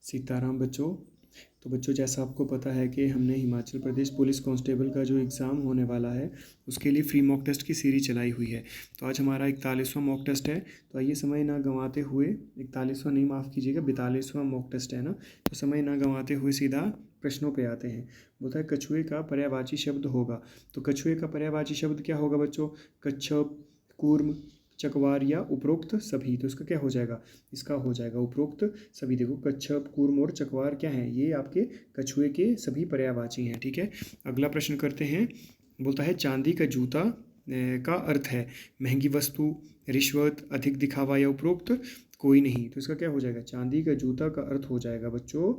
सीताराम बच्चों। तो बच्चों, जैसा आपको पता है कि हमने हिमाचल प्रदेश पुलिस कांस्टेबल का जो एग्ज़ाम होने वाला है उसके लिए फ्री मॉक टेस्ट की सीरीज चलाई हुई है। तो आज हमारा 41वां मॉक टेस्ट है। तो आइए समय ना गंवाते हुए, 41वां नहीं, माफ़ कीजिएगा, 42वां मॉक टेस्ट है ना। तो समय ना गंवाते हुए सीधा प्रश्नों पे आते हैं। बोलता है कछुए का पर्यायवाची शब्द होगा। तो कछुए का पर्यायवाची शब्द क्या होगा बच्चों? कच्छप, कूर्म, चकवार या उपरोक्त सभी। तो इसका क्या हो जाएगा? इसका हो जाएगा उपरोक्त सभी। देखो, कच्छप, कूर्म और चकवार क्या हैं? ये आपके कछुए के सभी पर्यायवाची हैं। ठीक है, अगला प्रश्न करते हैं। बोलता है चांदी का जूता का अर्थ है महंगी वस्तु, रिश्वत, अधिक दिखावा या उपरोक्त कोई नहीं। तो इसका क्या हो जाएगा? चांदी का जूता का अर्थ हो जाएगा बच्चों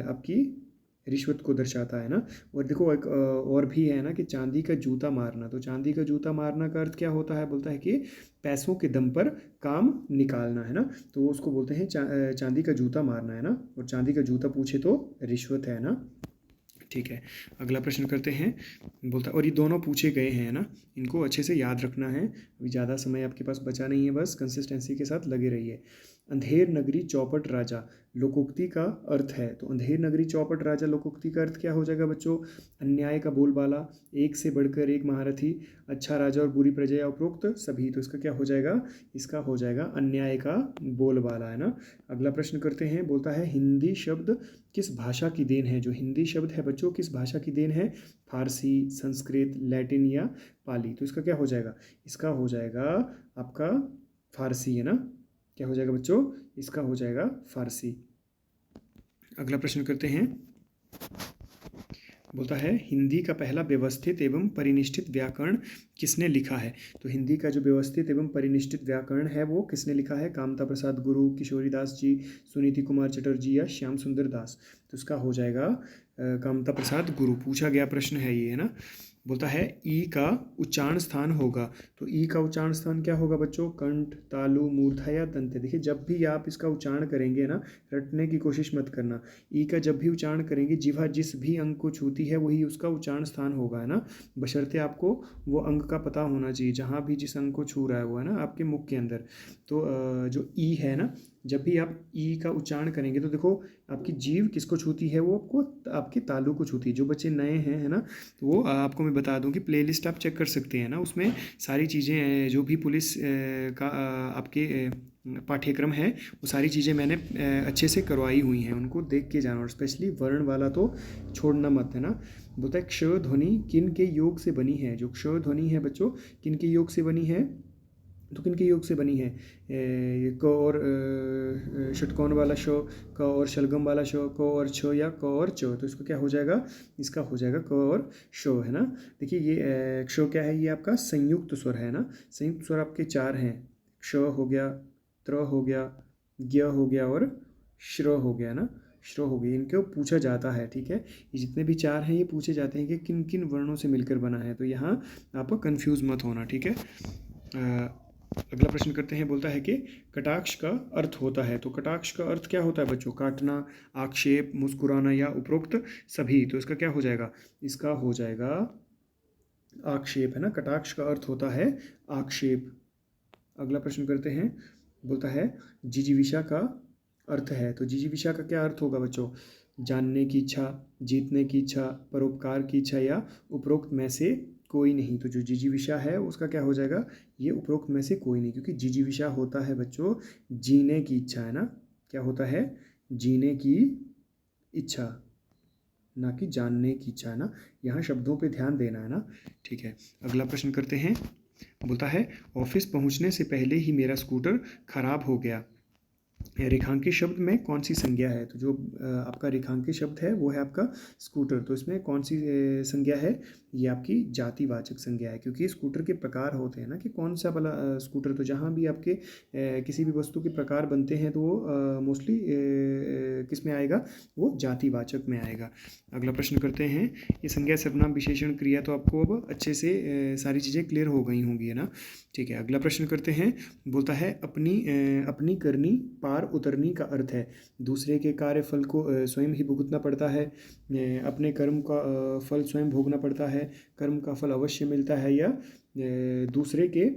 आपकी रिश्वत को दर्शाता है ना। और देखो एक और भी है ना कि चांदी का जूता मारना। तो चांदी का जूता मारना का अर्थ क्या होता है? बोलता है कि पैसों के दम पर काम निकालना है ना। तो उसको बोलते हैं चांदी का जूता मारना है ना। और चांदी का जूता पूछे तो रिश्वत है ना। ठीक है, अगला प्रश्न करते हैं। बोलता है, और ये दोनों पूछे गए हैं ना, इनको अच्छे से याद रखना है। अभी ज़्यादा समय आपके पास बचा नहीं है, बस कंसिस्टेंसी के साथ लगे रहिए। अंधेर नगरी चौपट राजा लोकोक्ति का अर्थ है। तो अंधेर नगरी चौपट राजा लोकोक्ति का अर्थ क्या हो जाएगा बच्चों? अन्याय का बोलबाला, एक से बढ़कर एक महारथी, अच्छा राजा और बुरी प्रजा या उपरोक्त सभी। तो इसका क्या हो जाएगा? इसका हो जाएगा अन्याय का बोलबाला है ना। अगला प्रश्न करते हैं। बोलता है हिंदी शब्द किस भाषा की देन है? जो हिंदी शब्द है बच्चों, किस भाषा की देन है? फारसी, संस्कृत, लैटिन या पाली। तो इसका क्या हो जाएगा? इसका हो जाएगा आपका फारसी है ना। क्या हो जाएगा बच्चों? इसका हो जाएगा फारसी। अगला प्रश्न करते हैं। बोलता है हिंदी का पहला व्यवस्थित एवं परिनिष्ठित व्याकरण किसने लिखा है? तो हिंदी का जो व्यवस्थित एवं परिनिष्ठित व्याकरण है वो किसने लिखा है? कामता प्रसाद गुरु, किशोरीदास जी, सुनीति कुमार चटर्जी या श्याम सुंदर दास। तो इसका हो जाएगा कामता प्रसाद गुरु। पूछा गया प्रश्न है ये, है ना। बोलता है ई का उच्चारण स्थान होगा। तो ई का उच्चारण स्थान क्या होगा बच्चों? कंठ, तालु, मूर्धा या दंत्य। देखिए, जब भी आप इसका उच्चारण करेंगे ना, रटने की कोशिश मत करना। ई का जब भी उच्चारण करेंगे, जिह्वा जिस भी अंग को छूती है वही उसका उच्चारण स्थान होगा, है ना। बशर्ते आपको वो अंग का पता होना चाहिए, जहाँ भी जिस अंग को छू रहा है वो, है ना, आपके मुख के अंदर। तो जो ई है ना, जब भी आप ई का उच्चारण करेंगे तो देखो आपकी जीभ किसको छूती है? वो आपको आपके तालु को छूती है। जो बच्चे नए हैं, है ना, तो वो आपको मैं बता दूं कि प्लेलिस्ट आप चेक कर सकते हैं ना। उसमें सारी चीज़ें जो भी पुलिस का आपके पाठ्यक्रम है वो सारी चीज़ें मैंने अच्छे से करवाई हुई हैं। उनको देख के जाना, और स्पेशली वर्ण वाला तो छोड़ना मत, है ना। बोलता है क्ष ध्वनि किन के योग से बनी है? जो क्ष ध्वनि है बच्चों, किन के योग से बनी है? तो किन के योग से बनी है? क और षटकोण वाला श, क और शलगम वाला श, क और छ या क और च। तो इसको क्या हो जाएगा? इसका हो जाएगा क और श, है ना। देखिए ये क्ष क्या है? ये आपका संयुक्त स्वर है ना। संयुक्त स्वर आपके चार हैं। क्ष हो गया, त्र हो गया, ज्ञ हो गया और श्र हो गया ना। श्र हो गई, इनको पूछा जाता है। ठीक है, ये जितने भी चार हैं ये पूछे जाते हैं कि किन किन वर्णों से मिलकर बना है। तो यहाँ आप कंफ्यूज मत होना। ठीक है, अगला प्रश्न करते हैं। बोलता है कि कटाक्ष का अर्थ होता है। तो कटाक्ष का अर्थ क्या होता है बच्चों? काटना, आक्षेप, मुस्कुराना या उपरोक्त सभी। तो इसका क्या हो जाएगा? इसका हो जाएगा आक्षेप, है ना। कटाक्ष का अर्थ होता है आक्षेप। अगला प्रश्न करते हैं। बोलता है जिजीविषा का अर्थ है। तो जिजीविषा का क्या अर्थ होगा बच्चों? जानने की इच्छा, जीतने की इच्छा, परोपकार की इच्छा या उपरोक्त में से कोई नहीं। तो जो जिजीविषा है उसका क्या हो जाएगा? ये उपरोक्त में से कोई नहीं, क्योंकि जिजीविषा होता है बच्चों जीने की इच्छा, है ना। क्या होता है? जीने की इच्छा, ना कि जानने की इच्छा, है ना। यहाँ शब्दों पे ध्यान देना, है ना। ठीक है, अगला प्रश्न करते हैं। बोलता है ऑफिस पहुँचने से पहले ही मेरा स्कूटर खराब हो गया। रेखांकित शब्द में कौन सी संज्ञा है? तो जो आपका रेखांकित शब्द है वो है आपका स्कूटर। तो इसमें कौन सी संज्ञा है? ये आपकी जातिवाचक संज्ञा है, क्योंकि स्कूटर के प्रकार होते हैं ना कि कौन सा वाला स्कूटर। तो जहाँ भी आपके किसी भी वस्तु के प्रकार बनते हैं तो वो मोस्टली किस में आएगा? वो जातिवाचक में आएगा। अगला प्रश्न करते हैं। ये संज्ञा, सर्वनाम, विशेषण, क्रिया तो आपको अब अच्छे से सारी चीज़ें क्लियर हो गई होंगी, है ना। ठीक है, अगला प्रश्न करते हैं। बोलता है अपनी करनी पार उतरनी का अर्थ है दूसरे के कार्य फल को स्वयं ही भुगतना पड़ता है, अपने कर्म का फल स्वयं भोगना पड़ता है, कर्म का फल अवश्य मिलता है, या दूसरे के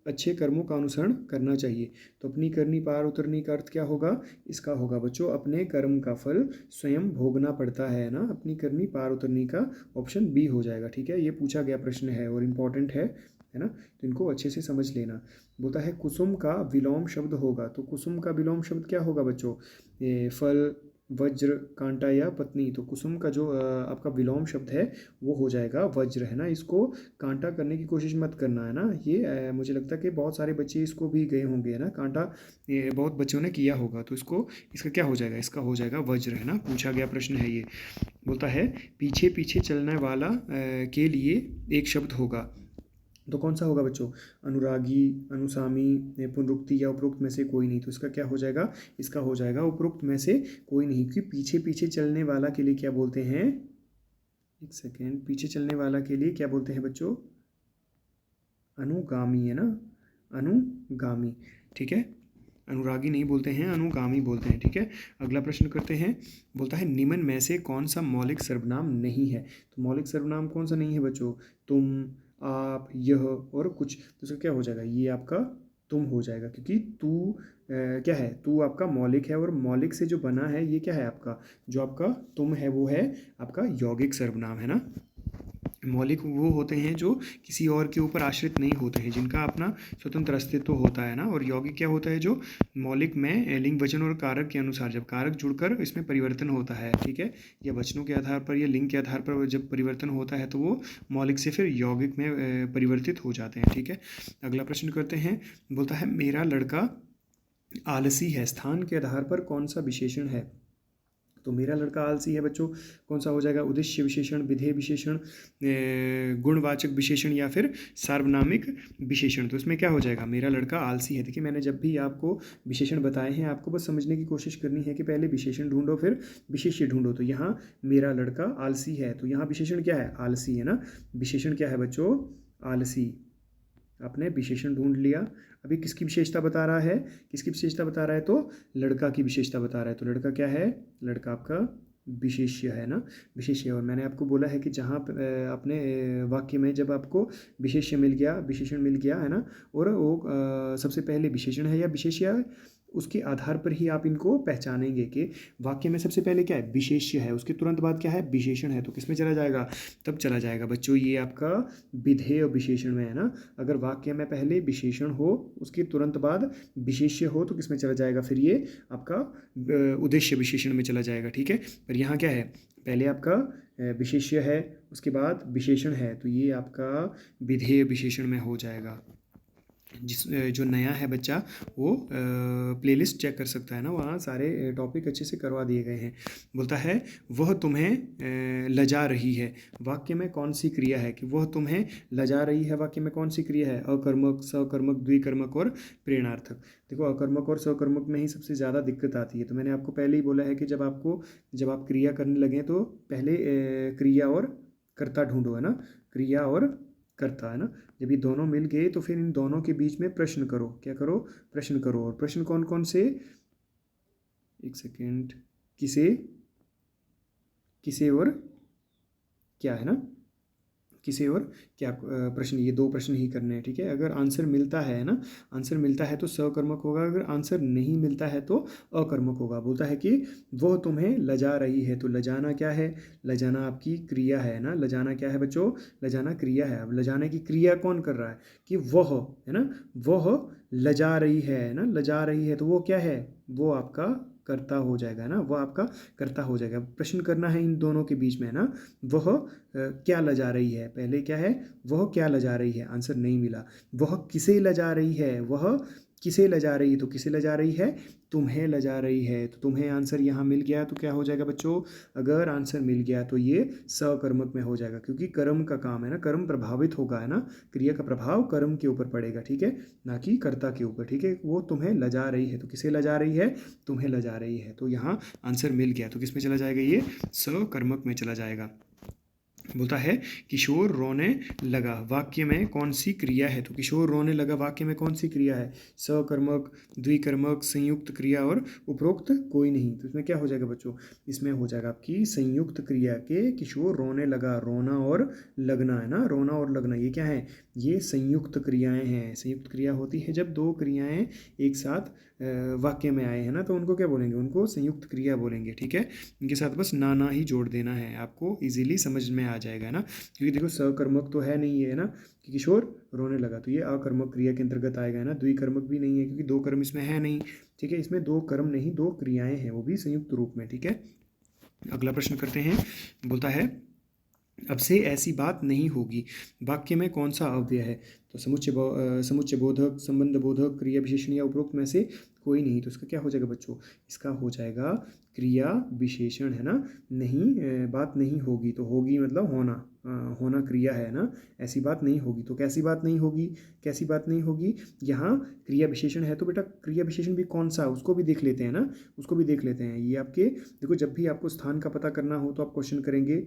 अच्छे कर्मों का अनुसरण करना चाहिए। तो अपनी करनी पार उतरनी का अर्थ क्या होगा? इसका होगा बच्चों, अपने कर्म का फल स्वयं भोगना पड़ता है ना। अपनी करनी पार उतरनी का ऑप्शन बी हो जाएगा। ठीक है, ये पूछा गया प्रश्न है और इम्पॉर्टेंट है ना, तो इनको अच्छे से समझ लेना। बोलता है कुसुम का विलोम शब्द होगा, तो कुसुम का विलोम शब्द क्या होगा बच्चों? ये फल, वज्र, कांटा या पत्नी। तो कुसुम का जो आपका विलोम शब्द है वो हो जाएगा वज्र, है ना। इसको कांटा करने की कोशिश मत करना, है ना। ये मुझे लगता है कि बहुत सारे बच्चे इसको भी गए होंगे, है ना। कांटा ये बहुत बच्चों ने किया होगा, तो इसका क्या हो जाएगा? इसका हो जाएगा वज्र, है ना। पूछा गया प्रश्न है ये। बोलता है पीछे पीछे चलने वाला के लिए एक शब्द होगा, तो कौन सा होगा बच्चों? अनुरागी, अनुसामी, पुनरुक्ति या उपरोक्त में से कोई नहीं। तो इसका क्या हो जाएगा? इसका हो जाएगा उपरोक्त में से कोई नहीं, क्योंकि पीछे पीछे चलने वाला के लिए क्या बोलते हैं? एक सेकेंड, पीछे चलने वाला के लिए क्या बोलते हैं बच्चों? अनुगामी, है ना, अनुगामी। ठीक है, अनुरागी नहीं बोलते हैं, अनुगामी बोलते हैं। ठीक है, अगला प्रश्न करते हैं। बोलता है निम्न में से कौन सा मौलिक सर्वनाम नहीं है? तो मौलिक सर्वनाम कौन सा नहीं है बच्चों? तुम, आप, यह और कुछ। तो इसका क्या हो जाएगा? ये आपका तुम हो जाएगा, क्योंकि तू क्या है? तू आपका मौलिक है, और मौलिक से जो बना है ये क्या है आपका? जो आपका तुम है वो है आपका यौगिक सर्वनाम, है ना। मौलिक वो होते हैं जो किसी और के ऊपर आश्रित नहीं होते हैं, जिनका अपना स्वतंत्र अस्तित्व होता है ना। और यौगिक क्या होता है? जो मौलिक में लिंग, वचन और कारक के अनुसार जब कारक जुड़कर इसमें परिवर्तन होता है, ठीक है, या वचनों के आधार पर या लिंग के आधार पर जब परिवर्तन होता है तो वो मौलिक से फिर यौगिक में परिवर्तित हो जाते हैं। ठीक है, अगला प्रश्न करते हैं। बोलता है मेरा लड़का आलसी है, स्थान के आधार पर कौन सा विशेषण है? तो मेरा लड़का आलसी है बच्चों, कौन सा हो जाएगा? उद्देश्य विशेषण, विधेय विशेषण, गुणवाचक विशेषण या फिर सार्वनामिक विशेषण। तो इसमें क्या हो जाएगा? मेरा लड़का आलसी है। देखिए मैंने जब भी आपको विशेषण बताए हैं, आपको बस समझने की कोशिश करनी है कि पहले विशेषण ढूंढो फिर विशेष्य ढूंढो। तो यहाँ मेरा लड़का आलसी है, तो यहाँ विशेषण क्या है? आलसी, है ना। विशेषण क्या है बच्चों? आलसी। आपने विशेषण ढूंढ लिया। अभी किसकी विशेषता बता रहा है? किसकी विशेषता बता रहा है? तो लड़का की विशेषता बता रहा है। तो लड़का क्या है? लड़का आपका विशेष्य है ना, विशेष्य। और मैंने आपको बोला है कि जहाँ अपने वाक्य में जब आपको विशेष्य मिल गया, विशेषण मिल गया, है ना, और वो सबसे पहले विशेषण है या विशेष्य है, उसके आधार पर ही आप इनको पहचानेंगे कि वाक्य में सबसे पहले क्या है? विशेष्य है, उसके तुरंत बाद क्या है? विशेषण है। तो किस में चला जाएगा? तब चला जाएगा बच्चों ये आपका विधेय विशेषण में, है ना। अगर वाक्य में पहले विशेषण हो, उसके तुरंत बाद विशेष्य हो, तो किस में चला जाएगा? फिर ये आपका उद्देश्य विशेषण में चला जाएगा। ठीक है, पर यहाँ क्या है? पहले आपका विशेष्य है, उसके बाद विशेषण है, तो ये आपका विधेय विशेषण में हो जाएगा। जो नया है बच्चा वो प्लेलिस्ट चेक कर सकता है ना, वहाँ सारे टॉपिक अच्छे से करवा दिए गए हैं। बोलता है वह तुम्हें लजा रही है, वाक्य में कौन सी क्रिया है? कि वह तुम्हें लजा रही है, वाक्य में कौन सी क्रिया है? अकर्मक, सकर्मक, द्विकर्मक और प्रेरणार्थक। देखो अकर्मक और सकर्मक में ही सबसे ज़्यादा दिक्कत आती है। तो मैंने आपको पहले ही बोला है कि जब आप क्रिया करने लगें तो पहले क्रिया और कर्ता ढूंढो, है ना। क्रिया और करता, है ना। जब ये दोनों मिल गए तो फिर इन दोनों के बीच में प्रश्न करो। क्या करो? प्रश्न करो। और प्रश्न कौन कौन से? एक सेकेंड, किसे, किसे और क्या, है ना। किसे और क्या प्रश्न, ये दो प्रश्न ही करने हैं। ठीक है, अगर आंसर मिलता है ना, आंसर मिलता है तो सकर्मक होगा, अगर आंसर नहीं मिलता है तो अकर्मक होगा। बोलता है कि वह तुम्हें लजा रही है, तो लजाना क्या है? लजाना आपकी क्रिया है ना। लजाना क्या है बच्चों? लजाना क्रिया है। अब लजाने की क्रिया कौन कर रहा है? कि वह, है ना, वह लजा रही है ना, लजा रही है, तो वो क्या है? वो आपका कर्ता हो जाएगा ना, वो आपका कर्ता हो जाएगा। प्रश्न करना है इन दोनों के बीच में ना, वह क्या लजा रही है? पहले क्या है? वह क्या लजा रही है, आंसर नहीं मिला। वह किसे लजा रही है? वह किसे लजा रही है? तो किसे लजा रही है? तुम्हें लजा रही है। तो तुम्हें आंसर यहाँ मिल गया, तो क्या हो जाएगा बच्चों? अगर आंसर मिल गया तो ये सकर्मक में हो जाएगा, क्योंकि कर्म का काम है ना, कर्म प्रभावित होगा, है ना। क्रिया का प्रभाव कर्म के ऊपर पड़ेगा, ठीक है, ना कि कर्ता के ऊपर। ठीक है, वो तुम्हें लजा रही है, तो किसे लजा रही है? तुम्हें लजा रही है। तो यहाँ आंसर मिल गया, तो किस में चला जाएगा? ये सकर्मक में चला जाएगा। बोलता है किशोर रोने लगा, वाक्य में कौन सी क्रिया है? तो किशोर रोने लगा वाक्य में कौन सी क्रिया है? सकर्मक, द्विकर्मक, संयुक्त क्रिया और उपरोक्त कोई नहीं। तो इसमें क्या हो जाएगा बच्चों? इसमें हो जाएगा आपकी संयुक्त क्रिया के किशोर रोने लगा। रोना और लगना है ना, रोना और लगना ये क्या है? ये संयुक्त क्रियाएं हैं। संयुक्त क्रिया होती है जब दो क्रियाएं एक साथ वाक्य में आए हैं ना, तो उनको क्या बोलेंगे? उनको संयुक्त क्रिया बोलेंगे। ठीक है, इनके साथ बस ना ना ही जोड़ देना है, आपको इजीली समझ में आ जाएगा ना। क्योंकि देखो सकर्मक तो है नहीं है ना कि किशोर रोने लगा, तो ये अकर्मक क्रिया के अंतर्गत आएगा है ना। द्विकर्मक भी नहीं है क्योंकि दो कर्म इसमें है नहीं। ठीक है, इसमें दो कर्म नहीं, दो क्रियाएं हैं, वो भी संयुक्त रूप में। ठीक है, अगला प्रश्न करते हैं। बोलता है अब से ऐसी बात नहीं होगी, वाक्य में कौन सा अव्यय है? तो समुच्चय बोधक, संबंध बोधक, क्रिया विशेषण या उपरोक्त में से कोई नहीं। तो इसका क्या हो जाएगा बच्चों? इसका हो जाएगा क्रिया विशेषण है ना। नहीं बात नहीं होगी, तो होगी मतलब होना, होना क्रिया है ना। ऐसी बात नहीं होगी, तो कैसी बात नहीं होगी? कैसी बात नहीं होगी? यहाँ क्रिया विशेषण है, तो बेटा क्रिया विशेषण भी कौन सा, उसको भी देख लेते हैं ना। उसको भी देख लेते हैं। ये आपके देखो, जब भी आपको स्थान का पता करना हो तो आप क्वेश्चन करेंगे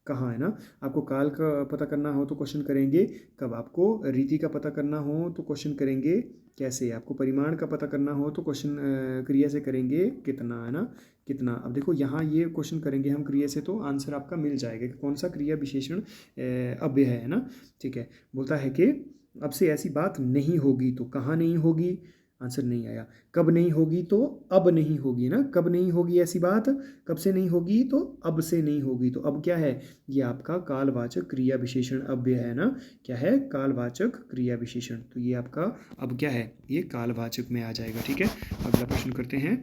कहाँ, है ना। आपको काल का पता करना हो तो क्वेश्चन करेंगे कब। आपको रीति का पता करना हो तो क्वेश्चन करेंगे कैसे। आपको परिमाण का पता करना हो तो क्वेश्चन क्रिया से करेंगे कितना, है ना, कितना। अब देखो यहाँ ये क्वेश्चन करेंगे हम क्रिया से, तो आंसर आपका मिल जाएगा कि कौन सा क्रिया विशेषण अव्यय है ना। ठीक है, बोलता है कि अब से ऐसी बात नहीं होगी, तो कहाँ नहीं होगी? आंसर नहीं आया। कब नहीं होगी? तो अब नहीं होगी ना। कब नहीं होगी ऐसी बात? कब से नहीं होगी? तो अब से नहीं होगी। तो अब क्या है? ये आपका कालवाचक क्रिया विशेषण अव्यय है ना। क्या है? कालवाचक क्रिया विशेषण। तो ये आपका अब क्या है? ये कालवाचक में आ जाएगा। ठीक है, अगला प्रश्न करते हैं।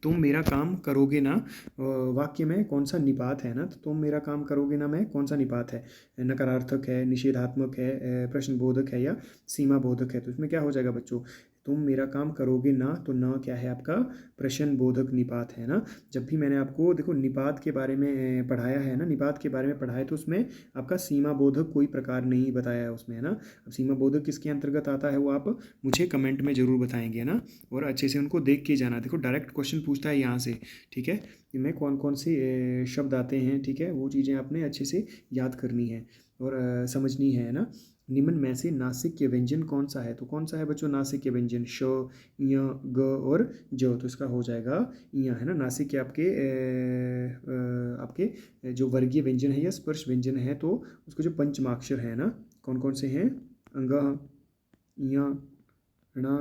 तुम मेरा काम करोगे ना, वाक्य में कौन सा निपात है ना। तो तुम मेरा काम करोगे ना में कौन सा निपात है? नकारार्थक है, निषेधात्मक है, प्रश्न बोधक है या सीमा बोधक है? तो इसमें क्या हो जाएगा बच्चों? तुम मेरा काम करोगे ना, तो ना क्या है आपका? प्रश्न बोधक निपात है ना। जब भी मैंने आपको देखो निपात के बारे में पढ़ाया है ना, निपात के बारे में पढ़ाया, तो उसमें आपका सीमा बोधक कोई प्रकार नहीं बताया है उसमें, है ना। अब सीमा बोधक किसके अंतर्गत आता है वो आप मुझे कमेंट में ज़रूर बताएंगे ना, और अच्छे से उनको देख के जाना। देखो डायरेक्ट क्वेश्चन पूछता है यहाँ से। ठीक है, इनमें कौन कौन से शब्द आते हैं, ठीक है, वो चीज़ें आपने अच्छे से याद करनी है और समझनी है ना। निम्न में से नासिक व्यंजन कौन सा है? तो कौन सा है बच्चों नासिक व्यंजन? श, य, ग और ज। तो इसका हो जाएगा य, है ना। नासिक के आपके जो वर्गीय व्यंजन है या स्पर्श व्यंजन है, तो उसके जो पंचमाक्षर है ना, कौन कौन से हैं? अंग, य, ण,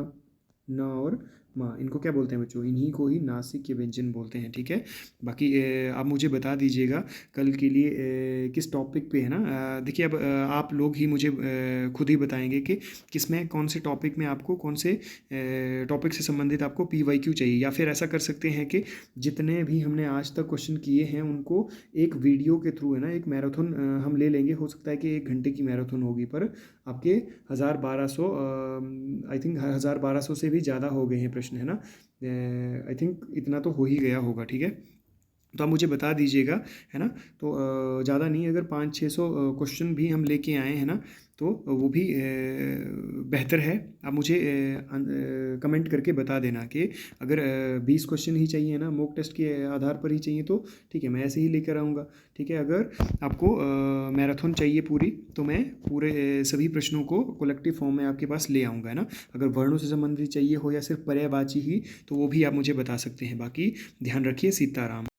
न और माँ, इनको क्या बोलते हैं बच्चों? इन्हीं को ही नासिक के व्यंजन बोलते हैं। ठीक है, बाकी आप मुझे बता दीजिएगा कल के लिए किस टॉपिक पे है ना। देखिए अब आप लोग ही मुझे खुद ही बताएंगे कि किस में कौन से टॉपिक में आपको कौन से टॉपिक से संबंधित आपको PYQ चाहिए, या फिर ऐसा कर सकते हैं कि जितने भी हमने आज तक क्वेश्चन किए हैं उनको एक वीडियो के थ्रू, है ना, एक मैराथन हम ले लेंगे। हो सकता है कि 1 घंटे की मैराथन होगी, पर आपके 1000-1200 आई थिंक 1000-1200 से भी ज़्यादा हो गए हैं प्रश्न, है ना। आई थिंक इतना तो हो ही गया होगा। ठीक है, तो आप मुझे बता दीजिएगा, है ना। तो ज़्यादा नहीं, अगर 500-600 क्वेश्चन भी हम लेके आए हैं ना, तो वो भी बेहतर है। आप मुझे कमेंट करके बता देना कि अगर 20 क्वेश्चन ही चाहिए ना, मॉक टेस्ट के आधार पर ही चाहिए, तो ठीक है मैं ऐसे ही लेकर आऊँगा। ठीक है, अगर आपको मैराथन चाहिए पूरी, तो मैं पूरे सभी प्रश्नों को कलेक्टिव फॉर्म में आपके पास ले आऊँगा, है ना। अगर वर्णों से संबंधित चाहिए हो या सिर्फ पर्यायवाची ही, तो वो भी आप मुझे बता सकते हैं। बाकी ध्यान रखिए। सीताराम।